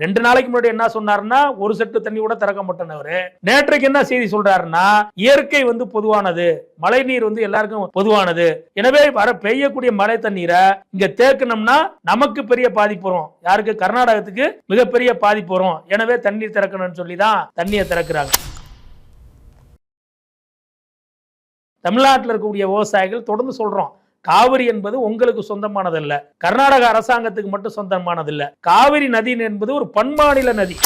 2 நாளைக்கு முன்னாடி என்ன சொன்னாருன்னா ஒரு செட்டு தண்ணி கூட திறக்க மாட்டேன்னு. நேற்றைக்கு என்ன செய்தி சொல்றாருன்னா இயற்கை பொதுவானது, மழை நீர் எல்லாருக்கும் பொதுவானது. எனவே பெய்யக்கூடிய மழை தண்ணீரை இங்க தேக்கணும்னா நமக்கு பெரிய பாதிப்பு வரும். யாருக்கு? கர்நாடகத்துக்கு மிகப்பெரிய பாதிப்பு வரும். எனவே தண்ணீர் திறக்கணும்னு சொல்லி தான் தண்ணியை திறக்கிறாங்க. தமிழ்நாட்டில் இருக்கக்கூடிய விவசாயிகள் தொடர்ந்து சொல்றோம், காவிரி என்பது உங்களுக்கு சொந்தமானதல்ல, கர்நாடக அரசாங்கத்துக்கு மட்டும் சொந்தமானதில்ல. காவிரி நதி என்பது ஒரு பன்மாநில நதி.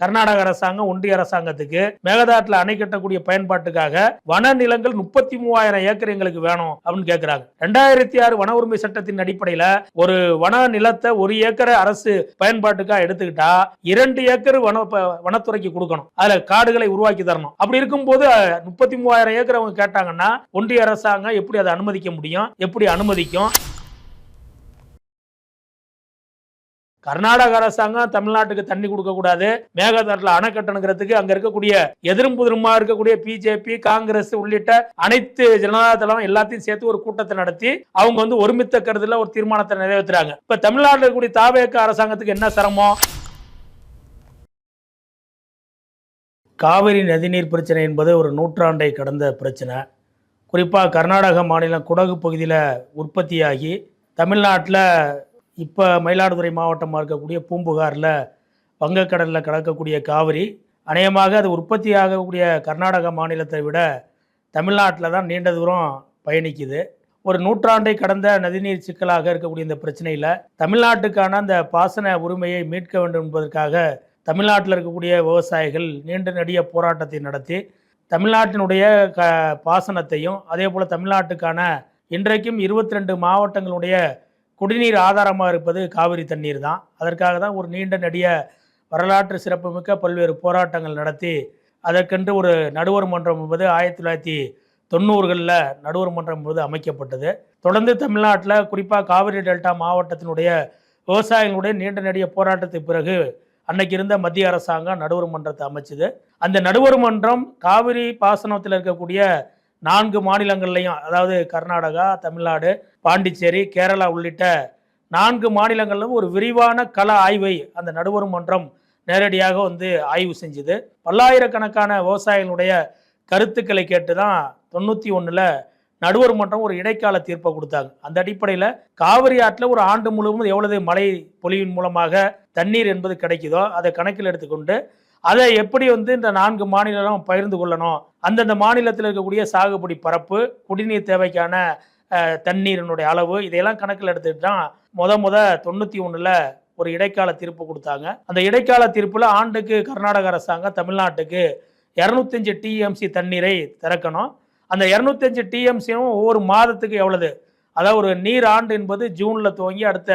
கர்நாடக அரசாங்கம் ஒன்றிய அரசாங்கத்துக்கு மேகதாட்டுல அணை கட்டக்கூடிய பயன்பாட்டுக்காக வன நிலங்கள் 33,000 ஏக்கர் எங்களுக்கு வேணும் அப்படின்னு கேட்கிறாங்க. 2006 வன உரிமை சட்டத்தின் அடிப்படையில ஒரு வன நிலத்தை 1 ஏக்கரை அரசு பயன்பாட்டுக்காக எடுத்துக்கிட்டா 2 ஏக்கர் வனத்துறைக்கு கொடுக்கணும். அதுல காடுகளை உருவாக்கி தரணும். அப்படி இருக்கும் போது 33,000 ஏக்கர் அவங்க கேட்டாங்கன்னா ஒன்றிய அரசாங்கம் எப்படி அதை அனுமதிக்க முடியும்? எப்படி அனுமதிக்கும்? கர்நாடக அரசாங்கம் தமிழ்நாட்டுக்கு தண்ணி கொடுக்க கூடாது, மேகதாட்டில் அணை கட்டணுங்கிறதுக்கு அங்க இருக்கக்கூடிய எதிரும் புதிருமா இருக்கக்கூடிய பிஜேபி, காங்கிரஸ் உள்ளிட்ட அனைத்து ஜனதா தளம் எல்லாத்தையும் சேர்த்து ஒரு கூட்டத்தை நடத்தி அவங்க ஒருமித்த கருத்துல ஒரு தீர்மானத்தை நிறைவேற்றுறாங்க. இப்ப தமிழ்நாட்டில் இருக்கக்கூடிய தாவேக அரசாங்கத்துக்கு என்ன சிரமம்? காவிரி நதிநீர் பிரச்சனை என்பது ஒரு நூற்றாண்டை கடந்த பிரச்சனை. குறிப்பாக கர்நாடக மாநிலம் குடகு பகுதியில் உற்பத்தியாகி தமிழ்நாட்டில் இப்போ மயிலாடுதுறை மாவட்டமாக இருக்கக்கூடிய பூம்புகாரில் வங்கக்கடலில் கலக்கக்கூடிய காவிரி அநேகமாக அது உற்பத்தி ஆகக்கூடிய கர்நாடக மாநிலத்தை விட தமிழ்நாட்டில் தான் நீண்ட தூரம் பயணிக்குது. ஒரு நூற்றாண்டை கடந்த நதிநீர் சிக்கலாக இருக்கக்கூடிய இந்த பிரச்சனையில் தமிழ்நாட்டுக்கான அந்த பாசன உரிமையை மீட்க வேண்டும் என்பதற்காக தமிழ்நாட்டில் இருக்கக்கூடிய விவசாயிகள் நீண்ட நெடிய போராட்டத்தை நடத்தி தமிழ்நாட்டினுடைய பாசனத்தையும் அதே போல் தமிழ்நாட்டுக்கான இன்றைக்கும் 22 மாவட்டங்களுடைய குடிநீர் ஆதாரமாக இருப்பது காவிரி தண்ணீர் தான். அதற்காக தான் ஒரு நீண்ட நெடிய வரலாற்று சிறப்புமிக்க பல்வேறு போராட்டங்கள் நடத்தி அதற்கென்று ஒரு நடுவர் மன்றம் என்பது 1990களில் நடுவர் மன்றம் என்பது அமைக்கப்பட்டது. தொடர்ந்து தமிழ்நாட்டில் குறிப்பாக காவிரி டெல்டா மாவட்டத்தினுடைய விவசாயிகளுடைய நீண்ட நெடிய போராட்டத்துக்கு பிறகு அன்னைக்கு இருந்த மத்திய அரசாங்கம் நடுவர் மன்றத்தை அமைச்சுது. அந்த நடுவர் மன்றம் காவிரி பாசனத்தில் இருக்கக்கூடிய 4 மாநிலங்கள்லையும், அதாவது கர்நாடகா, தமிழ்நாடு, பாண்டிச்சேரி, கேரளா உள்ளிட்ட 4 மாநிலங்களிலும் ஒரு விரிவான கள ஆய்வை அந்த நடுவர் மன்றம் நேரடியாக ஆய்வு செஞ்சுது. பல்லாயிரக்கணக்கான விவசாயிகளுடைய கருத்துக்களை கேட்டு தான் 91ல் நடுவர் மன்றம் ஒரு இடைக்கால தீர்ப்பை கொடுத்தாங்க. அந்த அடிப்படையில் காவிரி ஆற்றில் ஒரு ஆண்டு முழுவதும் எவ்வளவு மழை பொழிவின் மூலமாக தண்ணீர் என்பது கிடைக்குதோ அதை கணக்கில் எடுத்துக்கொண்டு அதை எப்படி இந்த 4 மாநிலம் பகிர்ந்து கொள்ளணும், அந்தந்த மாநிலத்தில் இருக்கக்கூடிய சாகுபடி பரப்பு, குடிநீர் தேவைக்கான தண்ணீரினுடைய அளவு, இதையெல்லாம் கணக்கில் எடுத்துட்டு தான் 91ல் ஒரு இடைக்கால தீர்ப்பு கொடுத்தாங்க. அந்த இடைக்கால தீர்ப்பில் ஆண்டுக்கு கர்நாடக அரசாங்கம் தமிழ்நாட்டுக்கு 205 டிஎம்சி தண்ணீரை திறக்கணும். அந்த 205 டிஎம்சியும் ஒவ்வொரு மாதத்துக்கு எவ்வளவு, அதாவது ஒரு நீர் ஆண்டு என்பது ஜூனில் துவங்கி அடுத்த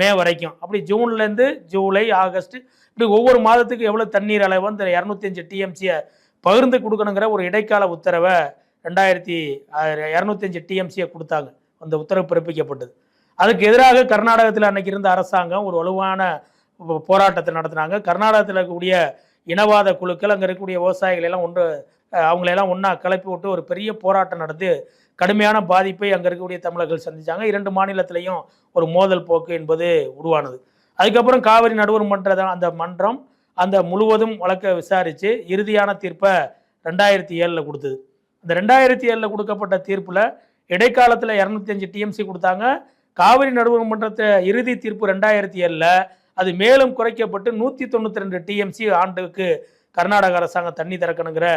மே வரைக்கும், அப்படி ஜூன்லேருந்து ஜூலை, ஆகஸ்ட், இப்படி ஒவ்வொரு மாதத்துக்கு எவ்வளோ தண்ணீர் அளவு அந்த 205 டிஎம்சியை பகிர்ந்து கொடுக்கணுங்கிற ஒரு இடைக்கால உத்தரவை 205 டிஎம்சியை கொடுத்தாங்க. அந்த உத்தரவு பிறப்பிக்கப்பட்டது. அதுக்கு எதிராக கர்நாடகத்தில் அன்னைக்கு இருந்த அரசாங்கம் ஒரு வலுவான போராட்டத்தை நடத்தினாங்க. கர்நாடகத்தில் இருக்கக்கூடிய இனவாத குழுக்கள் அங்கே இருக்கக்கூடிய விவசாயிகள் எல்லாம் அவங்களெல்லாம் ஒன்றா கிளப்பி விட்டு ஒரு பெரிய போராட்டம் நடத்தி கடுமையான பாதிப்பை அங்கே இருக்கக்கூடிய தமிழர்கள் சந்தித்தாங்க. 2 மாநிலத்திலையும் ஒரு மோதல் போக்கு என்பது உருவானது. அதுக்கப்புறம் காவிரி நடுவர் அந்த மன்றம் அந்த முழுவதும் வழக்கை விசாரித்து இறுதியான தீர்ப்பை 2007 கொடுத்தது. அந்த 2007 கொடுக்கப்பட்ட தீர்ப்பில் இடைக்காலத்தில் 205 டிஎம்சி கொடுத்தாங்க. காவிரி நடுவர் மன்றத்தை இறுதி தீர்ப்பு 2007 அது மேலும் குறைக்கப்பட்டு 192 டிஎம்சி ஆண்டுக்கு கர்நாடக அரசாங்கம் தண்ணி திறக்கணுங்கிற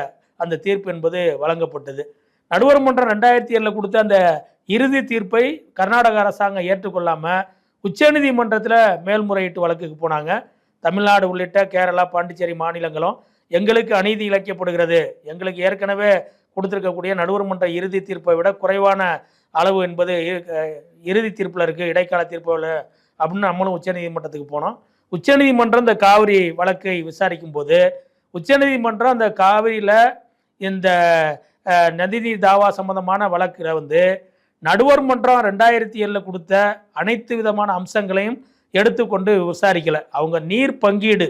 அந்த தீர்ப்பு என்பது வழங்கப்பட்டது. நடுவர் மன்றம் 2007 கொடுத்த அந்த இறுதி தீர்ப்பை கர்நாடக அரசாங்கம் ஏற்றுக்கொள்ளாமல் உச்சநீதிமன்றத்தில் மேல்முறையீட்டு வழக்குக்கு போனாங்க. தமிழ்நாடு உள்ளிட்ட கேரளா, பாண்டிச்சேரி மாநிலங்களும் எங்களுக்கு அநீதி இழைக்கப்படுகிறது, எங்களுக்கு ஏற்கனவே கொடுத்துருக்கக்கூடிய நடுவர் மன்ற இறுதி தீர்ப்பை விட குறைவான அளவு என்பது இறுதி தீர்ப்பில் இருக்குது, இடைக்கால தீர்ப்பில் அப்படின்னு நம்மளும் உச்சநீதிமன்றத்துக்கு போனோம். உச்சநீதிமன்றம் இந்த காவிரி வழக்கை விசாரிக்கும் போது உச்சநீதிமன்றம் அந்த காவிரியில் இந்த நதிநீர் தாவா சம்பந்தமான வழக்கில் நடுவர் மன்றம் 2007 கொடுத்த அனைத்து விதமான அம்சங்களையும் எடுத்துக்கொண்டு விசாரிக்கலை. அவங்க நீர் பங்கீடு,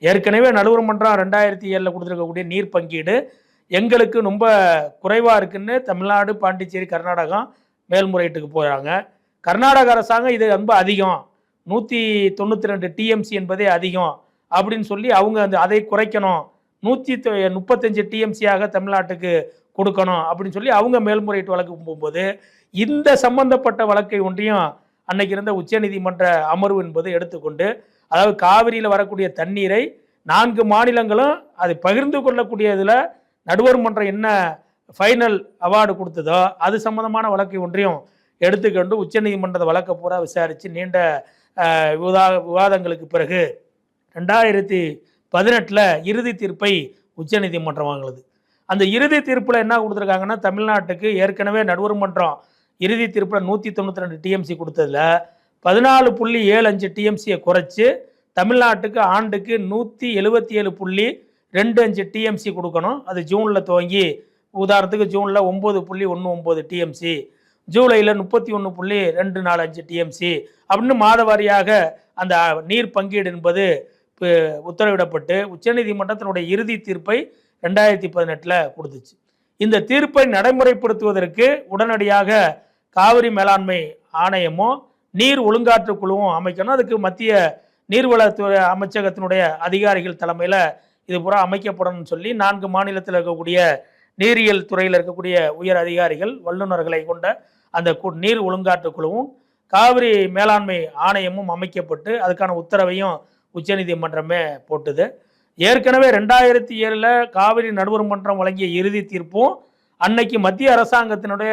ஏற்கனவே நடுவர் மன்றம் 2007 கொடுத்துருக்கக்கூடிய நீர் பங்கீடு எங்களுக்கு ரொம்ப குறைவாக இருக்குன்னு தமிழ்நாடு, பாண்டிச்சேரி, கர்நாடகம் மேல்முறையீட்டுக்கு போகிறாங்க. கர்நாடக அரசாங்கம் இது ரொம்ப அதிகம், 192 டிஎம்சி என்பதே அதிகம் அப்படின்னு சொல்லி அவங்க அதை குறைக்கணும், 135 டிஎம்சியாக தமிழ்நாட்டுக்கு கொடுக்கணும் அப்படின்னு சொல்லி அவங்க மேல்முறையீட்டு வழக்கு போகும்போது இந்த சம்பந்தப்பட்ட வழக்கை ஒன்றியும் அன்னைக்கு இருந்த உச்சநீதிமன்ற அமர்வு என்பது எடுத்துக்கொண்டு, அதாவது காவிரியில் வரக்கூடிய தண்ணீரை 4 மாநிலங்களும் அதை பகிர்ந்து கொள்ளக்கூடியதில் நடுவர் மன்றம் என்ன ஃபைனல் அவார்டு கொடுத்ததோ அது சம்பந்தமான வழக்கை ஒன்றையும் எடுத்துக்கொண்டு உச்சநீதிமன்ற வழக்கை பூரா விசாரித்து நீண்ட விவாதங்களுக்கு பிறகு 2018 இறுதி தீர்ப்பை உச்சநீதிமன்றம் வாங்கினது. அந்த இறுதி தீர்ப்பில் என்ன கொடுத்துருக்காங்கன்னா, தமிழ்நாட்டுக்கு ஏற்கனவே நடுவர் மன்றம் இறுதி தீர்ப்பில் 192 டிஎம்சி கொடுத்ததில் 14.75 டிஎம்சியை குறைச்சி தமிழ்நாட்டுக்கு ஆண்டுக்கு 177.25 டிஎம்சி கொடுக்கணும். அது ஜூனில் துவங்கி, உதாரணத்துக்கு ஜூனில் 9.19 டிஎம்சி, ஜூலையில் 31.245 டிஎம்சி அப்படின்னு மாத வாரியாக அந்த நீர் பங்கீடு என்பது உத்தரவிடப்பட்டு உச்சநீதிமன்றத்தினுடைய இறுதி தீர்ப்பை 2018 கொடுத்துச்சு. இந்த தீர்ப்பை நடைமுறைப்படுத்துவதற்கு உடனடியாக காவிரி மேலாண்மை ஆணையமும் நீர் ஒழுங்காற்று குழுவும் அமைக்கணும். அதுக்கு மத்திய நீர்வளத்துறை அமைச்சகத்தினுடைய அதிகாரிகள் தலைமையில் இது பூரா அமைக்கப்படணும்னு சொல்லி 4 மாநிலத்தில் இருக்கக்கூடிய நீரியல் துறையில் இருக்கக்கூடிய உயர் அதிகாரிகள் வல்லுநர்களை கொண்ட அந்த நீர் ஒழுங்காற்று குழுவும் காவிரி மேலாண்மை ஆணையமும் அமைக்கப்பட்டு அதுக்கான உத்தரவையும் உச்சநீதிமன்றமே போட்டுது. ஏற்கனவே 2007 காவிரி நடுவர் மன்றம் வழங்கிய இறுதி தீர்ப்பும் அன்னைக்கு மத்திய அரசாங்கத்தினுடைய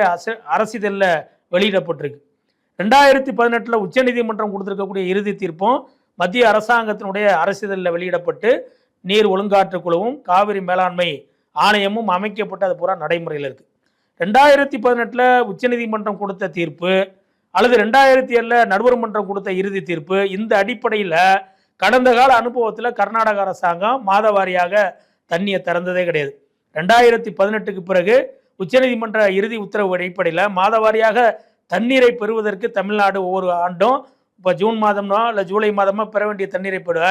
அரசிதழில் வெளியிடப்பட்டிருக்கு. 2018 உச்சநீதிமன்றம் கொடுத்திருக்கக்கூடிய இறுதி தீர்ப்பும் மத்திய அரசாங்கத்தினுடைய அரசிதழில் வெளியிடப்பட்டு நீர் ஒழுங்காற்று குழுவும் காவிரி மேலாண்மை ஆணையமும் அமைக்கப்பட்டு அது பூரா நடைமுறையில் இருக்கு. 2018 உச்சநீதிமன்றம் கொடுத்த தீர்ப்பு அல்லது 2007 நடுவர் மன்றம் கொடுத்த இறுதி தீர்ப்பு, இந்த அடிப்படையில் கடந்த கால அனுபவத்தில் கர்நாடக அரசாங்கம் மாதவாரியாக தண்ணியை திறந்ததே கிடையாது. 2018க்கு பிறகு உச்சநீதிமன்ற இறுதி உத்தரவு அடிப்படையில் மாதவாரியாக தண்ணீரை பெறுவதற்கு தமிழ்நாடு ஒவ்வொரு ஆண்டும் இப்போ ஜூன் மாதம்னா இல்லை ஜூலை மாதமா பெற வேண்டிய தண்ணீரை பெறுவ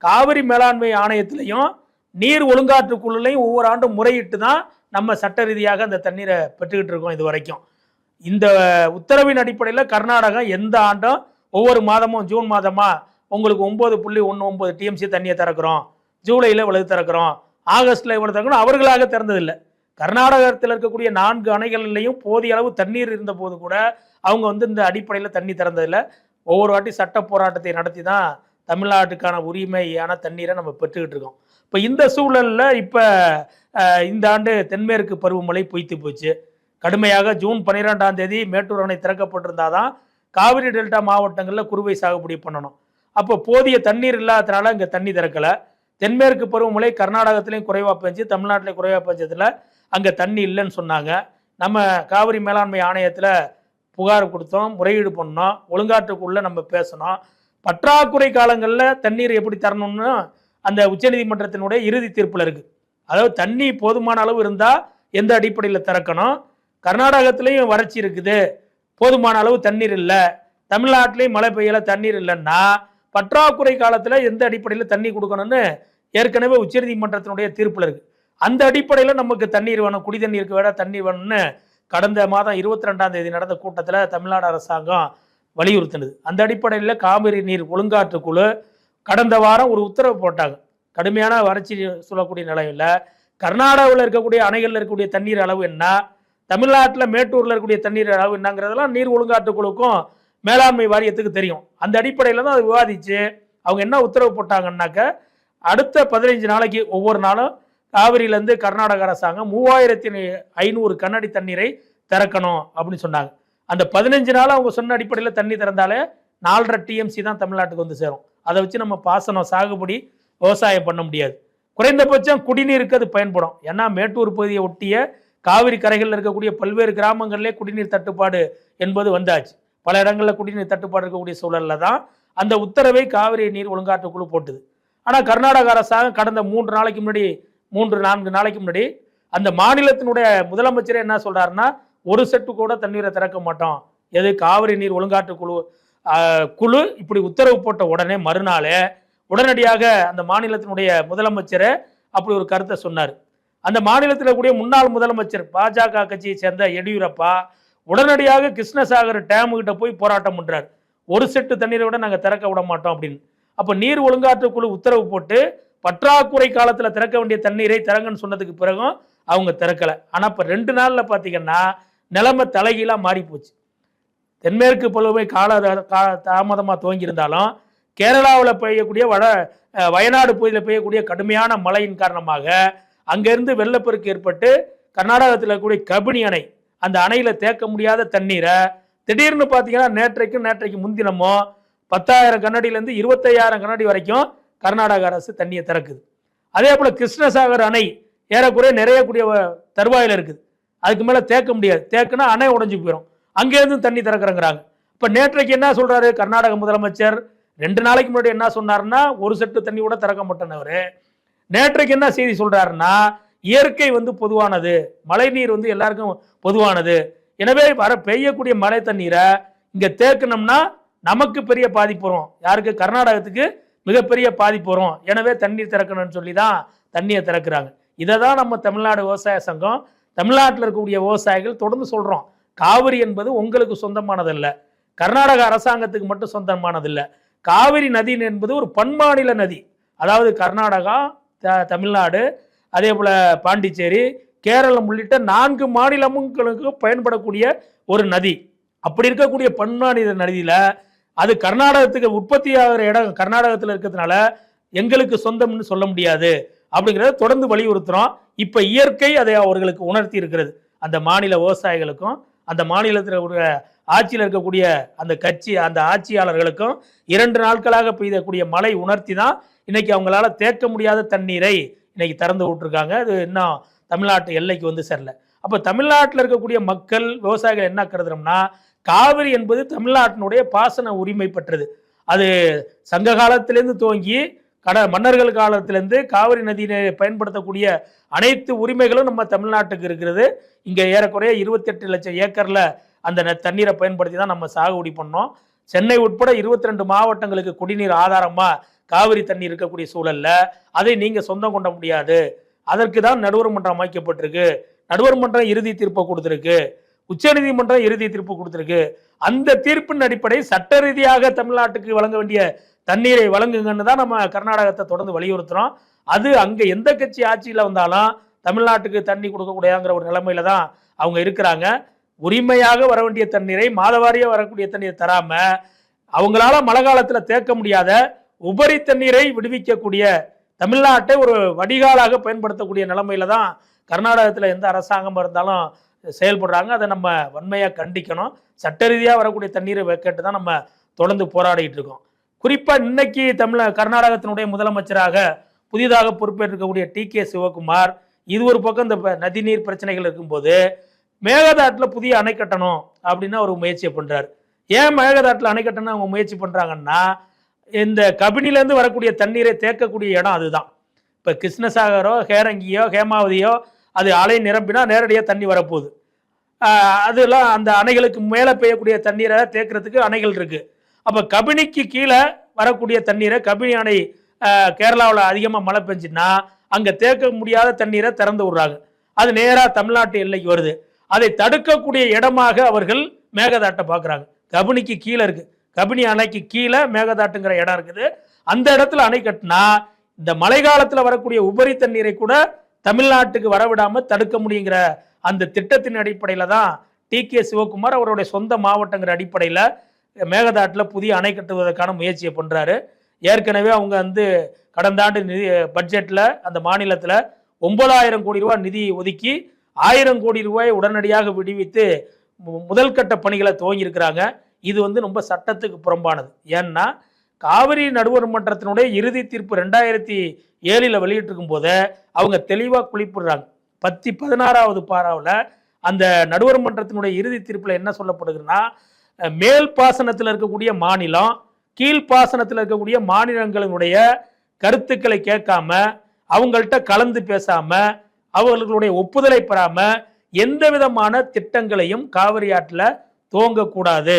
காவிரி மேலாண்மை ஆணையத்திலையும் நீர் ஒழுங்காற்று குழுலையும் ஒவ்வொரு ஆண்டும் முறையிட்டு தான் நம்ம சட்ட ரீதியாக அந்த தண்ணீரை பெற்றுக்கிட்டு இருக்கோம். இது வரைக்கும் இந்த உத்தரவின் அடிப்படையில் கர்நாடகம் எந்த ஆண்டும் ஒவ்வொரு மாதமும் ஜூன் மாதமா உங்களுக்கு 9.19 டிஎம்சி தண்ணியை திறக்கிறோம், ஜூலையில் இவ்வளவு திறக்கிறோம், ஆகஸ்டில் இவ்வளவு திறக்கணும் அவர்களாக திறந்ததில்லை. கர்நாடகத்தில் இருக்கக்கூடிய 4 அணைகளிலையும் போதிய அளவு தண்ணீர் இருந்த போது கூட அவங்க இந்த அடிப்படையில் தண்ணி திறந்ததில்லை. ஒவ்வொரு வாட்டி சட்ட போராட்டத்தை நடத்தி தான் தமிழ்நாட்டுக்கான உரிமையான தண்ணீரை நம்ம பெற்றுக்கிட்டு இருக்கோம். இப்போ இந்த சூழலில் இப்போ இந்த ஆண்டு தென்மேற்கு பருவமழை பொய்த்து போச்சு. கடுமையாக ஜூன் 12ஆம் தேதி மேட்டூர் அணை திறக்கப்பட்டிருந்தாதான் காவிரி டெல்டா மாவட்டங்களில் குறுவை சாகுபடி பண்ணணும். அப்போ போதிய தண்ணீர் இல்லாததுனால இங்கே தண்ணி திறக்கலை. தென்மேற்கு பருவமழை கர்நாடகத்திலையும் குறைவாக பெஞ்சு தமிழ்நாட்டிலையும் குறைவாக பெஞ்சதில் அங்கே தண்ணி இல்லைன்னு சொன்னாங்க. நம்ம காவிரி மேலாண்மை ஆணையத்தில் புகார் கொடுத்தோம், முறையீடு பண்ணோம், ஒழுங்காற்றுக்குள்ளே நம்ம பேசணும். பற்றாக்குறை காலங்களில் தண்ணீர் எப்படி தரணும்னு அந்த உச்சநீதிமன்றத்தினுடைய இறுதி தீர்ப்பில் இருக்குது. அதாவது தண்ணி போதுமான அளவு இருந்தால் எந்த அடிப்படையில் திறக்கணும், கர்நாடகத்திலையும் வறட்சி இருக்குது, போதுமான அளவு தண்ணீர் இல்லை, தமிழ்நாட்டிலையும் மழை பெய்யல தண்ணீர் இல்லைன்னா பற்றாக்குறை காலத்தில் எந்த அடிப்படையில் தண்ணி கொடுக்கணும்னு ஏற்கனவே உச்சநீதிமன்றத்தினுடைய தீர்ப்பில் இருக்குது. அந்த அடிப்படையில் நமக்கு தண்ணீர் வேணும், குடி தண்ணீருக்கு வேற தண்ணீர் வேணும்னு கடந்த மாதம் 22ஆம் தேதி நடந்த கூட்டத்தில் தமிழ்நாடு அரசாங்கம் வலியுறுத்தினது. அந்த அடிப்படையில் காவிரி நீர் ஒழுங்காற்று குழு கடந்த வாரம் ஒரு உத்தரவு போட்டாங்க. கடுமையான வறட்சி சொல்லக்கூடிய நிலையில் கர்நாடகாவில் இருக்கக்கூடிய அணைகளில் இருக்கக்கூடிய தண்ணீர் அளவு என்ன, தமிழ்நாட்டில் மேட்டூரில் இருக்கக்கூடிய தண்ணீர் அளவு என்னங்கிறதெல்லாம் நீர் ஒழுங்காற்று குழுக்கும் மேலாண்மை வாரியத்துக்கு தெரியும். அந்த அடிப்படையில் தான் அது விவாதிச்சு அவங்க என்ன உத்தரவு போட்டாங்கன்னாக்க, அடுத்த 15 நாளைக்கு ஒவ்வொரு நாளும் காவிரியிலேருந்து கர்நாடக அரசாங்கம் 3500 கண்ணாடி தண்ணீரை திறக்கணும் அப்படின்னு சொன்னாங்க. அந்த 15 நாள் அவங்க சொன்ன அடிப்படையில் தண்ணி திறந்தாலே 4.5 டிஎம்சி தான் தமிழ்நாட்டுக்கு வந்து சேரும். அதை வச்சு நம்ம பாசனம் சாகுபடி விவசாயம் பண்ண முடியாது. குறைந்தபட்சம் குடிநீருக்கு அது பயன்படும். ஏன்னா மேட்டூர் பகுதியை ஒட்டிய காவிரி கரைகளில் இருக்கக்கூடிய பல்வேறு கிராமங்களிலே குடிநீர் தட்டுப்பாடு என்பது வந்தாச்சு. பல இடங்களில் குடிநீர் தட்டுப்பாடு இருக்கக்கூடிய சூழலில் தான் அந்த உத்தரவை காவிரி நீர் ஒழுங்காற்று குழு போட்டுது. ஆனால் கர்நாடக அரசாங்கம் கடந்த 3 நாளைக்கு முன்னாடி 3-4 நாளைக்கு முன்னாடி அந்த மாநிலத்தினுடைய முதலமைச்சரே என்ன சொல்றாருன்னா, ஒரு செட்டு கூட தண்ணீரை திறக்க மாட்டோம். எது காவிரி நீர் ஒழுங்காற்று குழு இப்படி உத்தரவு போட்ட உடனே மறுநாளே உடனடியாக அந்த மாநிலத்தினுடைய முதலமைச்சரை அப்படி ஒரு கருத்தை சொன்னார். அந்த மாநிலத்தில் கூடிய முன்னாள் முதலமைச்சர் பாஜக கட்சியை சேர்ந்த எடியூரப்பா உடனடியாக கிருஷ்ணசாகர் டேமுகிட்ட போய் போராட்டம் பண்றார். ஒரு செட்டு தண்ணீரை விட நாங்கள் திறக்க விட மாட்டோம் அப்படின்னு. அப்போ நீர் ஒழுங்காற்றுக்குழு உத்தரவு போட்டு பற்றாக்குறை காலத்தில் திறக்க வேண்டிய தண்ணீரை திறங்கன்னு சொன்னதுக்கு பிறகும் அவங்க திறக்கலை. ஆனால் இப்போ 2 நாளில் பார்த்தீங்கன்னா நிலைமை தலைகீழாக மாறி போச்சு. தென்மேற்கு பருவமழை தாமதமாக துவங்கியிருந்தாலும் கேரளாவில் பெய்யக்கூடிய வயநாடு பகுதியில் பெய்யக்கூடிய கடுமையான மழையின் காரணமாக அங்கேருந்து வெள்ளப்பெருக்கு ஏற்பட்டு கர்நாடகத்தில் இருக்கக்கூடிய கபினி அணை, அந்த அணையில் தேக்க முடியாத தண்ணீரை திடீர்னு பார்த்தீங்கன்னா நேற்றைக்கு முன்தினமோ 10,000 கனடியிலேருந்து 25,000 கனடி வரைக்கும் கர்நாடக அரசு தண்ணியை திறக்குது. அதே போல் கிருஷ்ணசாகர் அணை ஏறக்குறைய நிறையக்கூடிய தருவாயில் இருக்குது. அதுக்கு மேலே தேக்க முடியாது, தேக்குனா அணை உடஞ்சி போயிடும். அங்கேருந்து தண்ணி திறக்கிறங்கிறாங்க. இப்போ நேற்றைக்கு என்ன சொல்கிறாரு கர்நாடக முதலமைச்சர்? 2 நாளைக்கு முன்னாடி என்ன சொன்னாருன்னா ஒரு செட்டு தண்ணி கூட திறக்க மாட்டேன்னு. நேற்றைக்கு என்ன செய்தி சொல்கிறாருன்னா இயற்கை பொதுவானது, மழை நீர் எல்லாருக்கும் பொதுவானது. எனவே பெய்யக்கூடிய மழை தண்ணீரை இங்கே தேக்கணும்னா நமக்கு பெரிய பாதிப்பு வரும். யாருக்கு? கர்நாடகத்துக்கு மிகப்பெரிய பாதிப்பு வரும். எனவே தண்ணீர் திறக்கணும்னு சொல்லி தான் தண்ணியை திறக்கிறாங்க. இதை தான் நம்ம தமிழ்நாடு விவசாய சங்கம், தமிழ்நாட்டில் இருக்கக்கூடிய விவசாயிகள் தொடர்ந்து சொல்கிறோம். காவிரி என்பது உங்களுக்கு சொந்தமானதல்ல, கர்நாடக அரசாங்கத்துக்கு மட்டும் சொந்தமானதில்லை. காவிரி நதி என்பது ஒரு பன்மாநில நதி. அதாவது கர்நாடகா, தமிழ்நாடு, அதே போல் பாண்டிச்சேரி, கேரளம் உள்ளிட்ட 4 மாநிலங்களுக்கு பயன்படக்கூடிய ஒரு நதி. அப்படி இருக்கக்கூடிய பன்மாநில நதியில் அது கர்நாடகத்துக்கு உற்பத்தி ஆகிற இடம் கர்நாடகத்தில் இருக்கிறதுனால எங்களுக்கு சொந்தம்னு சொல்ல முடியாது அப்படிங்கிறத தொடர்ந்து வலியுறுத்துகிறோம். இப்போ இயற்கை அதை அவர்களுக்கு உணர்த்தி இருக்கிறது. அந்த மாநில விவசாயிகளுக்கும் அந்த மாநிலத்தில் ஆட்சியில் இருக்கக்கூடிய அந்த கட்சி, அந்த ஆட்சியாளர்களுக்கும் 2 நாட்களாக பெய்யக்கூடிய மழை உணர்த்தி தான் இன்னைக்கு அவங்களால தேக்க முடியாத தண்ணீரை இன்னைக்கு திறந்து விட்டுருக்காங்க. அது இன்னும் தமிழ்நாட்டு எல்லைக்கு சேரல. அப்போ தமிழ்நாட்டில் இருக்கக்கூடிய மக்கள், விவசாயிகள் என்ன கருதுறோம்னா காவிரி என்பது தமிழ்நாட்டினுடைய பாசன உரிமை பெற்றது. அது சங்க காலத்திலேருந்து துவங்கி மன்னர்கள் காலத்திலேருந்து காவிரி நதியை பயன்படுத்தக்கூடிய அனைத்து உரிமைகளும் நம்ம தமிழ்நாட்டுக்கு இருக்கிறது. இங்கே ஏறக்குறைய 28 லட்சம் ஏக்கரில் அந்த தண்ணீரை பயன்படுத்தி தான் நம்ம சாகுபடி பண்ணோம். சென்னை உட்பட 22 மாவட்டங்களுக்கு குடிநீர் ஆதாரமாக காவிரி தண்ணீர் இருக்கக்கூடிய சூழல்ல அதை நீங்கள் சொந்தம் கொண்ட முடியாது. அதற்கு தான் நடுவர் மன்றம் அமைக்கப்பட்டிருக்கு. நடுவர் மன்றம் இறுதி தீர்ப்பை கொடுத்துருக்கு, உச்சநீதிமன்றம் இறுதி தீர்ப்பு கொடுத்துருக்கு. அந்த தீர்ப்பின் அடிப்படை சட்ட ரீதியாக தமிழ்நாட்டுக்கு வழங்க வேண்டிய தண்ணீரை வழங்குங்கன்னு தான் நம்ம கர்நாடகத்தை தொடர்ந்து வலியுறுத்துறோம். அது அங்கே எந்த கட்சி ஆட்சியில் வந்தாலும் தமிழ்நாட்டுக்கு தண்ணி கொடுக்கக்கூடாதுங்கிற ஒரு நிலைமையில தான் அவங்க இருக்கிறாங்க. உரிமையாக வர வேண்டிய தண்ணீரை, மாதவாரியாக வரக்கூடிய தண்ணீரை தராம அவங்களால மழை காலத்தில் தேக்க முடியாத உபரி தண்ணீரை விடுவிக்கக்கூடிய, தமிழ்நாட்டை ஒரு வடிகாலாக பயன்படுத்தக்கூடிய நிலைமையில தான் கர்நாடகத்தில் எந்த அரசாங்கம் இருந்தாலும் செயல்படுறாங்க. அதை நம்ம வன்மையாக கண்டிக்கணும். சட்ட ரீதியாக வரக்கூடிய தண்ணீரை கேட்டு தான் நம்ம தொடர்ந்து போராடிட்டு இருக்கோம். குறிப்பாக இன்னைக்கு கர்நாடகத்தினுடைய முதலமைச்சராக புதிதாக பொறுப்பேற்றிருக்கக்கூடிய டி.கே. சிவகுமார், இது ஒரு பக்கம் இந்த நதிநீர் பிரச்சனைகள் இருக்கும்போது மேகதாட்டில் புதிய அணை கட்டணும் அப்படின்னு ஒரு முயற்சியை பண்ணுறாரு. ஏன் மேகதாட்டில் அணை கட்டணும் அவங்க முயற்சி பண்ணுறாங்கன்னா, இந்த கபினிலேருந்து வரக்கூடிய தண்ணீரை தேக்கக்கூடிய இடம் அதுதான். இப்போ கிருஷ்ணசாகரோ, ஹேரங்கியோ, ஹேமாவதியோ அது அலை நிரம்பினா நேரடியாக தண்ணி வரப்போகுது. அதெல்லாம் அந்த அணைகளுக்கு மேலே பெய்யக்கூடிய தண்ணீரை தேக்கிறதுக்கு அணைகள் இருக்குது. அப்போ கபினிக்கு கீழே வரக்கூடிய தண்ணீரை, கபினி அணை கேரளாவில் அதிகமாக மழை பெஞ்சுன்னா அங்கே தேக்க முடியாத தண்ணீரை திறந்து விடுறாங்க. அது நேராக தமிழ்நாட்டு எல்லைக்கு வருது. அதை தடுக்கக்கூடிய இடமாக அவர்கள் மேகதாட்டை பார்க்குறாங்க. கபினிக்கு கீழே இருக்குது, கபினி அணைக்கு கீழே மேகதாட்டுங்கிற இடம் இருக்குது. அந்த இடத்துல அணை கட்டினா இந்த மழை காலத்தில் வரக்கூடிய உபரி தண்ணீரை கூட தமிழ்நாட்டுக்கு வரவிடாமல் தடுக்க முடியுங்கிற அந்த திட்டத்தின் அடிப்படையில் தான் டி.கே. சிவகுமார் அவருடைய சொந்த மாவட்டங்கிற அடிப்படையில் மேகதாட்டில் புதிய அணை கட்டுவதற்கான முயற்சியை பண்ணுறாரு. ஏற்கனவே அவங்க கடந்த ஆண்டு நிதி பட்ஜெட்டில் அந்த மாநிலத்தில் 9,000 கோடி ரூபாய் நிதி ஒதுக்கி 1000 கோடி ரூபாய் உடனடியாக விடுவித்து முதல் கட்ட பணிகளை துவங்கியிருக்கிறாங்க. இது ரொம்ப சட்டத்துக்கு புறம்பானது. ஏன்னா காவிரி நடுவர் மன்றத்தினுடைய இறுதி தீர்ப்பு 2007 வெளியிட்டிருக்கும் போதே அவங்க தெளிவாக குளிப்பிடுறாங்க. 16வது பாராவில் அந்த நடுவர் மன்றத்தினுடைய இறுதி தீர்ப்பில் என்ன சொல்லப்படுதுன்னா, மேல் பாசனத்தில் இருக்கக்கூடிய மாநிலம் கீழ்ப்பாசனத்தில் இருக்கக்கூடிய மாநிலங்களுடைய கருத்துக்களை கேட்காம, அவங்கள்ட்ட கலந்து பேசாம, அவர்களுடைய ஒப்புதலை பெறாம எந்த விதமான திட்டங்களையும் காவிரி ஆற்றில் துவங்கக்கூடாது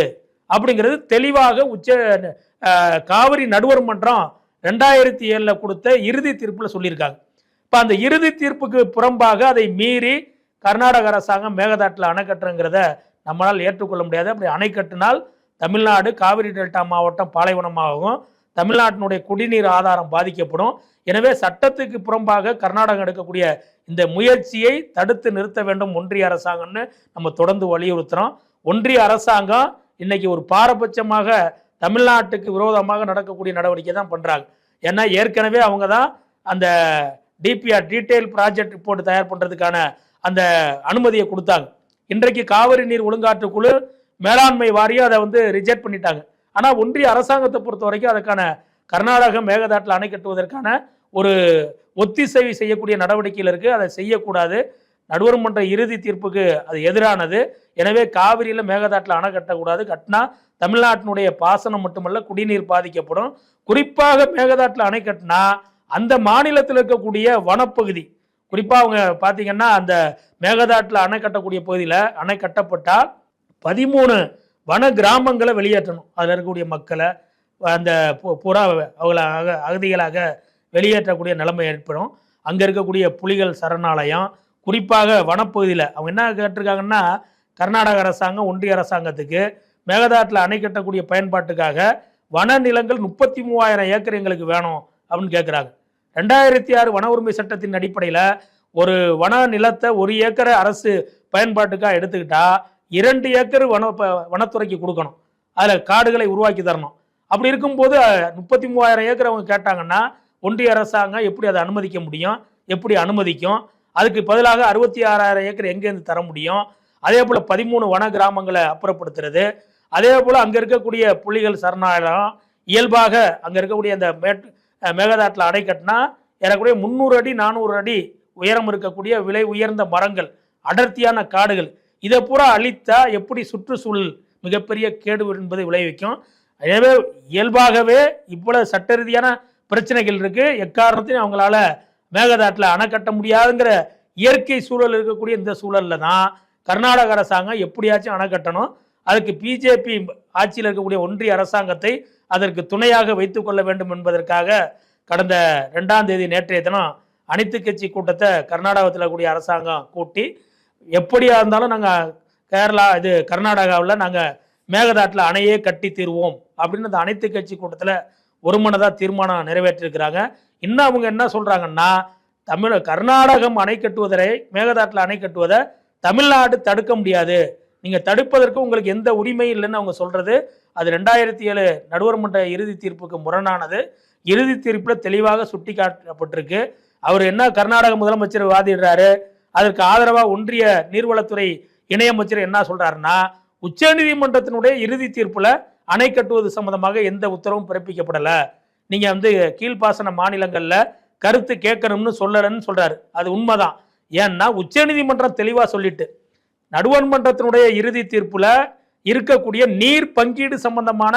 அப்படிங்கிறது தெளிவாக காவிரி நடுவர் மன்றம் 2007 கொடுத்த இறுதி தீர்ப்பில் சொல்லியிருக்காங்க. இப்போ அந்த இறுதி தீர்ப்புக்கு புறம்பாக அதை மீறி கர்நாடக அரசாங்கம் மேகதாட்டில் அணை கட்டுறங்கிறத நம்மளால் ஏற்றுக்கொள்ள முடியாது. அப்படி அணை கட்டினால் தமிழ்நாடு காவிரி டெல்டா மாவட்டம் பாலைவனமாகவும் தமிழ்நாட்டினுடைய குடிநீர் ஆதாரம் பாதிக்கப்படும். எனவே சட்டத்துக்கு புறம்பாக கர்நாடகம் எடுக்கக்கூடிய இந்த முயற்சியை தடுத்து நிறுத்த வேண்டும் ஒன்றிய அரசாங்கம்னு நம்ம தொடர்ந்து வலியுறுத்துறோம். ஒன்றிய அரசாங்கம் இன்னைக்கு ஒரு பாரபட்சமாக தமிழ்நாட்டுக்கு விரோதமாக நடக்கக்கூடிய நடவடிக்கை தான் பண்றாங்க. ஏன்னா ஏற்கனவே அவங்க தான் அந்த டிபிஆர் டீடைல் ப்ராஜெக்ட் ரிப்போர்ட் தயார் பண்றதுக்கான அந்த அனுமதியை கொடுத்தாங்க. இன்றைக்கு காவிரி நீர் ஒழுங்காற்று குழு மேலாண்மை வாரியம் அதை ரிஜெக்ட் பண்ணிட்டாங்க. ஆனால் ஒன்றிய அரசாங்கத்தை பொறுத்த வரைக்கும் அதுக்கான கர்நாடகம் மேகதாட்டில் அணை கட்டுவதற்கான ஒரு ஒத்திசைவு செய்யக்கூடிய நடவடிக்கையில் இருக்கு. அதை செய்யக்கூடாது. நடுவர் மன்ற இறுதி தீர்ப்புக்கு அது எதிரானது. எனவே காவிரியில் மேகதாட்டில் அணை கட்டக்கூடாது. கட்டினா தமிழ்நாட்டினுடைய பாசனம் மட்டுமல்ல குடிநீர் பாதிக்கப்படும். குறிப்பாக மேகதாட்டில் அணை கட்டினா அந்த மாநிலத்தில் இருக்கக்கூடிய வனப்பகுதி, குறிப்பாக அவங்க பார்த்தீங்கன்னா அந்த மேகதாட்டில் அணை கட்டக்கூடிய பகுதியில் அணை கட்டப்பட்டால் 13 வன கிராமங்களை வெளியேற்றணும். அதில் இருக்கக்கூடிய மக்களை அந்த புறா அவங்கள அகதிகளாக வெளியேற்றக்கூடிய நிலைமை ஏற்படும். அங்கே இருக்கக்கூடிய புலிகள் சரணாலயம், குறிப்பாக வனப்பகுதியில் அவங்க என்ன கேட்டிருக்காங்கன்னா, கர்நாடக அரசாங்கம் ஒன்றிய அரசாங்கத்துக்கு மேகதாட்டில் அணை கட்டக்கூடிய பயன்பாட்டுக்காக வன நிலங்கள் 33,000 ஏக்கர் எங்களுக்கு வேணும் அப்படின்னு கேட்குறாங்க. 2006 வன உரிமை சட்டத்தின் அடிப்படையில் ஒரு வன நிலத்தை 1 ஏக்கரை அரசு பயன்பாட்டுக்காக எடுத்துக்கிட்டா 2 ஏக்கர் வனத்துறைக்கு கொடுக்கணும். அதில் காடுகளை உருவாக்கி தரணும். அப்படி இருக்கும்போது 33,000 ஏக்கர் அவங்க கேட்டாங்கன்னா ஒன்றிய அரசாங்கம் எப்படி அதை அனுமதிக்க முடியும்? எப்படி அனுமதிக்கும்? அதுக்கு பதிலாக 66,000 ஏக்கர் எங்கேருந்து தர முடியும்? அதே போல் 13 வன கிராமங்களை அப்புறப்படுத்துறது, அதே போல் அங்கே இருக்கக்கூடிய புலிகள் சரணாலயம், இயல்பாக அங்கே இருக்கக்கூடிய அந்த மேகதாட்டில் அணை கட்டினா ஏறக்கூடிய 300 அடி 400 அடி உயரம் இருக்கக்கூடிய விலை உயர்ந்த மரங்கள், அடர்த்தியான காடுகள், இதை பூரா அழித்தா எப்படி சுற்றுச்சூழல் மிகப்பெரிய கேடு என்பதை விளைவிக்கும். எனவே இயல்பாகவே இவ்வளவு சட்ட ரீதியான பிரச்சனைகள் இருக்கு. எக்காரணத்தையும் அவங்களால மேகதாட்டில் அணை கட்ட முடியாதுங்கிற இயற்கை சூழல் இருக்கக்கூடிய இந்த சூழல்ல தான் கர்நாடக அரசாங்கம் எப்படியாச்சும் அணை கட்டணும். அதுக்கு பிஜேபி ஆட்சியில் இருக்கக்கூடிய ஒன்றிய அரசாங்கத்தை அதற்கு துணையாக வைத்துக் கொள்ள வேண்டும் என்பதற்காக கடந்த 2ஆம் தேதி நேற்றைய தினம் அனைத்து கட்சி கூட்டத்தை கர்நாடகத்தில் கூடிய அரசாங்கம் கூட்டி, எப்படியா இருந்தாலும் நாங்கள் கர்நாடகாவில் நாங்கள் மேகதாட்டில் அணையே கட்டி தீர்வோம் அப்படின்னு அந்த அனைத்து கட்சி கூட்டத்தில் ஒருமனதாக தீர்மானம் நிறைவேற்றிருக்கிறாங்க. இன்னும் அவங்க என்ன சொல்றாங்கன்னா, கர்நாடகம் அணை கட்டுவதை, மேகதாட்டில் அணை கட்டுவதை தமிழ்நாடு தடுக்க முடியாது, நீங்க தடுப்பதற்கு உங்களுக்கு எந்த உரிமை இல்லைன்னு அவங்க சொல்றது. அது 2007 நடுவர் மன்ற இறுதி தீர்ப்புக்கு முரணானது. இறுதி தீர்ப்பில் தெளிவாக சுட்டி காட்டப்பட்டிருக்கு. அவர் என்ன கர்நாடக முதலமைச்சர் வாதிடுறாரு, அதற்கு ஆதரவாக ஒன்றிய நீர்வளத்துறை இணையமைச்சர் என்ன சொல்றாருன்னா, உச்சநீதிமன்றத்தினுடைய இறுதி தீர்ப்புல அணை கட்டுவது சம்பந்தமாக எந்த உத்தரவும் பிறப்பிக்கப்படல, நீங்க கீழ்ப்பாசன மாநிலங்கள்ல கருத்து கேட்கணும்னு சொல்லலன்னு சொல்றாரு. அது உண்மைதான். ஏன்னா உச்சநீதிமன்றம் தெளிவா சொல்லிட்டு, நடுவர் மன்றத்தினுடைய இறுதி தீர்ப்புல இருக்கக்கூடிய நீர் பங்கீடு சம்பந்தமான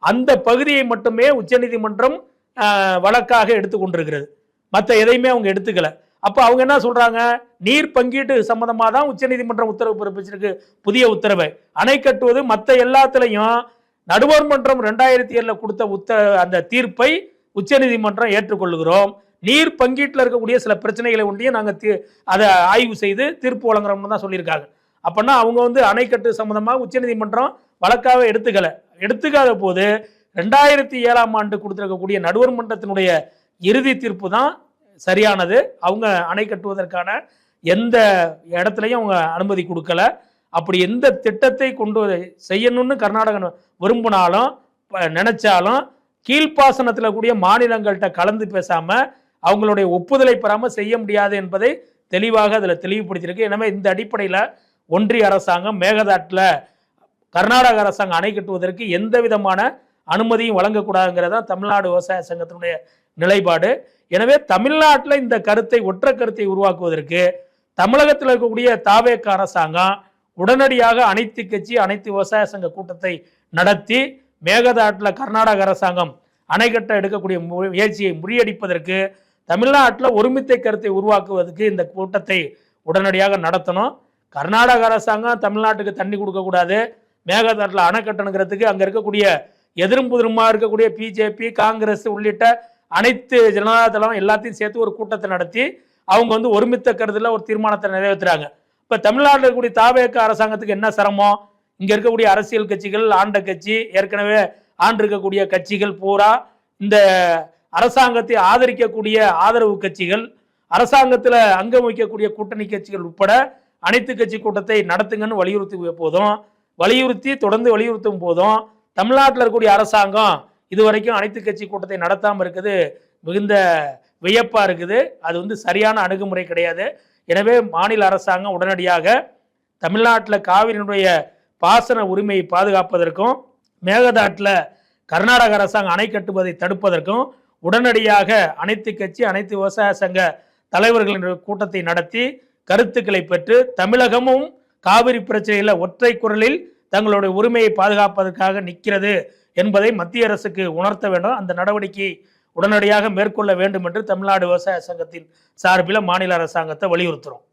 அந்த பகுதியை மட்டுமே உச்சநீதிமன்றம் வழக்காக எடுத்துக்கொண்டிருக்கிறது. மற்ற எதையுமே அவங்க எடுத்துக்கல. அப்போ அவங்க என்ன சொல்றாங்க, நீர் பங்கீட்டு சம்பந்தமாக தான் உச்சநீதிமன்றம் உத்தரவு பிறப்பிச்சிருக்கு, புதிய உத்தரவை. அணை கட்டுவது மற்ற எல்லாத்துலையும் நடுவர் மன்றம் 2007 கொடுத்த அந்த தீர்ப்பை உச்சநீதிமன்றம் ஏற்றுக்கொள்கிறோம். நீர் பங்கீட்டில் இருக்கக்கூடிய சில பிரச்சனைகளை ஒன்றியும் நாங்கள் அதை ஆய்வு செய்து தீர்ப்பு வழங்குறோம்னு தான் சொல்லியிருக்காங்க. அப்படின்னா அவங்க அணை கட்டு சம்பந்தமாக உச்சநீதிமன்றம் வழக்காக எடுத்துக்காத போது 2007ஆம் ஆண்டு கொடுத்திருக்கக்கூடிய நடுவர் மன்றத்தினுடைய இறுதி தீர்ப்பு தான் சரியானது. அவங்க அணை கட்டுவதற்கான எந்த இடத்துலையும் அவங்க அனுமதி கொடுக்கல. அப்படி எந்த திட்டத்தை கொண்டு செய்யணும்னு கர்நாடகம் விரும்பினாலும் நினைச்சாலும் கீழ்ப்பாசனத்தில் கூடிய மாநிலங்கள்கிட்ட கலந்து பேசாம அவங்களுடைய ஒப்புதலை பெறாமல் செய்ய முடியாது என்பதை தெளிவாக அதில் தெளிவுபடுத்தியிருக்கு. எனவே இந்த அடிப்படையில் ஒன்றிய அரசாங்கம் மேகதாட்டில் கர்நாடக அரசாங்கம் அணை கட்டுவதற்கு எந்த விதமான அனுமதியும் வழங்கக்கூடாதுங்கிறதான் தமிழ்நாடு விவசாய சங்கத்தினுடைய நிலைப்பாடு. எனவே தமிழ்நாட்டில் இந்த ஒற்ற கருத்தை உருவாக்குவதற்கு தமிழகத்தில் இருக்கக்கூடிய தாவேக அரசாங்கம் உடனடியாக அனைத்து கட்சி அனைத்து விவசாய சங்க கூட்டத்தை நடத்தி மேகதாட்டில் கர்நாடக அரசாங்கம் அணை கட்ட எடுக்கக்கூடிய முயற்சியை முறியடிப்பதற்கு தமிழ்நாட்டில் ஒருமித்த கருத்தை உருவாக்குவதற்கு இந்த கூட்டத்தை உடனடியாக நடத்தணும். கர்நாடக அரசாங்கம் தமிழ்நாட்டுக்கு தண்ணி கொடுக்கக்கூடாது, மேகதாட்டில் அணை கட்டணுங்கிறதுக்கு அங்கே இருக்கக்கூடிய எதிரும் புதிருமா இருக்கக்கூடிய பிஜேபி காங்கிரஸ் உள்ளிட்ட அனைத்து ஜனதா தளம் எல்லாத்தையும் சேர்த்து ஒரு கூட்டத்தை நடத்தி அவங்க ஒருமித்த கருத்துல ஒரு தீர்மானத்தை நிறைவேற்றுறாங்க. இப்போ தமிழ்நாட்டில் இருக்கக்கூடிய தாவேக அரசாங்கத்துக்கு என்ன சிரமம், இங்கே இருக்கக்கூடிய அரசியல் கட்சிகள், ஆண்ட கட்சி, ஏற்கனவே ஆண்டிருக்கக்கூடிய கட்சிகள் பூரா இந்த அரசாங்கத்தை ஆதரிக்கக்கூடிய ஆதரவு கட்சிகள், அரசாங்கத்தில் அங்கம் வைக்கக்கூடிய கூட்டணி கட்சிகள் உட்பட அனைத்து கட்சி கூட்டத்தை நடத்துங்கன்னு தொடர்ந்து வலியுறுத்தும் போதும் தமிழ்நாட்டில் இருக்கக்கூடிய அரசாங்கம் இதுவரைக்கும் அனைத்து கட்சி கூட்டத்தை நடத்தாமல் இருக்குது மிகுந்த வியப்பாக இருக்குது. அது சரியான அணுகுமுறை கிடையாது. எனவே மாநில அரசாங்கம் உடனடியாக தமிழ்நாட்டில் காவிரியினுடைய பாசன உரிமையை பாதுகாப்பதற்கும், மேகதாட்டில் கர்நாடக அரசாங்கம் அணை கட்டுவதை தடுப்பதற்கும் உடனடியாக அனைத்து கட்சி, அனைத்து விவசாய சங்க தலைவர்களின் கூட்டத்தை நடத்தி கருத்துக்களை பெற்று தமிழகமும் காவிரி பிரச்சனையில் ஒற்றை குரலில் தங்களுடைய உரிமையை பாதுகாப்பதற்காக நிற்கிறது என்பதை மத்திய அரசுக்கு உணர்த்த வேண்டும். அந்த நடவடிக்கையை உடனடியாக மேற்கொள்ள வேண்டும் என்று தமிழ்நாடு விவசாய சங்கத்தின் சார்பில் மாநில அரசாங்கத்தை வலியுறுத்துகிறோம்.